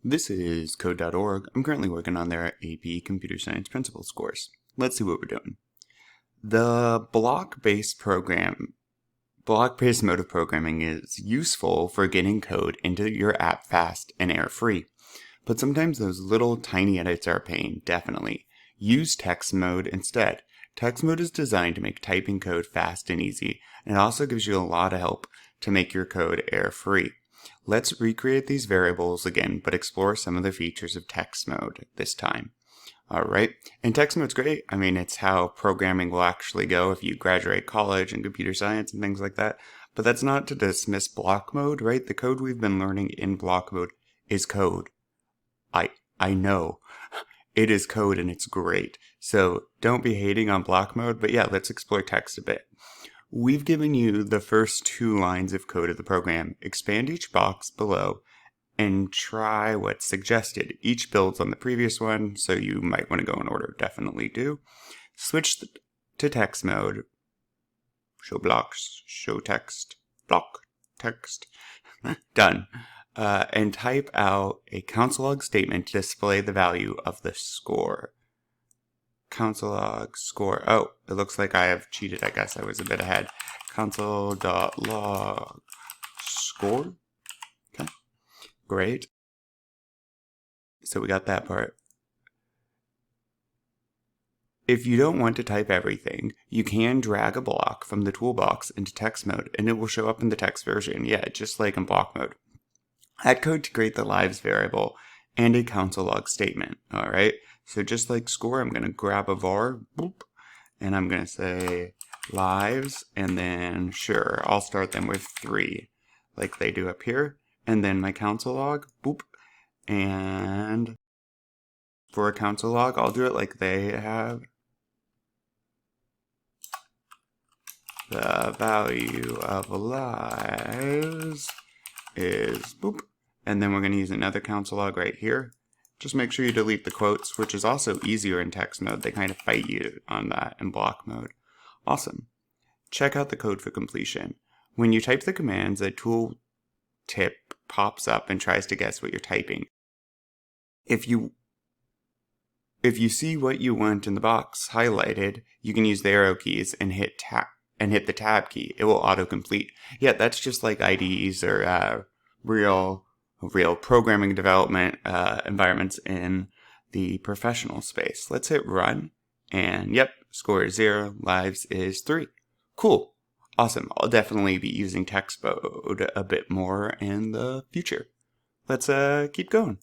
This is code.org. I'm currently working on their AP Computer Science Principles course. Let's see what we're doing. The block-based mode of programming is useful for getting code into your app fast and error-free. But sometimes those little tiny edits are a pain, definitely. Use text mode instead. Text mode is designed to make typing code fast and easy, and it also gives you a lot of help to make your code error-free. Let's recreate these variables again, but explore some of the features of text mode this time. Alright, and text mode's great. I mean, it's how programming will actually go if you graduate college and computer science and things like that. But that's not to dismiss block mode, right? The code we've been learning in block mode is code. I know. It is code and it's great. So don't be hating on block mode, but yeah, let's explore text a bit. We've given you the first 2 lines of code of the program. Expand each box below and try what's suggested. Each builds on the previous one, so you might want to go in order. Definitely do. Switch to text mode. Show blocks, show text, block, text. Done. And type out a console log statement to display the value of the score. Console log score. Oh, it looks like I have cheated. I guess I was a bit ahead. Console.log score. Okay, great. So we got that part. If you don't want to type everything, you can drag a block from the toolbox into text mode and it will show up in the text version. Yeah, just like in block mode. Add code to create the lives variable and a console log statement. All right. So just like score, I'm going to grab a var, boop, and I'm going to say lives, and then sure, I'll start them with 3, like they do up here, and then my console log, boop, and for a console log, I'll do it like they have. The value of lives is boop, and then we're going to use another console log right here. Just make sure you delete the quotes, which is also easier in text mode. They kind of fight you on that in block mode. Awesome. Check out the code for completion. When you type the commands, a tool tip pops up and tries to guess what you're typing. If you see what you want in the box highlighted, you can use the arrow keys and hit the tab key. It will autocomplete. Yeah, that's just like IDEs or real programming development environments in the professional space. Let's hit run, and yep, score is 0, lives is 3. Cool. Awesome. I'll definitely be using text mode a bit more in the future. Let's keep going.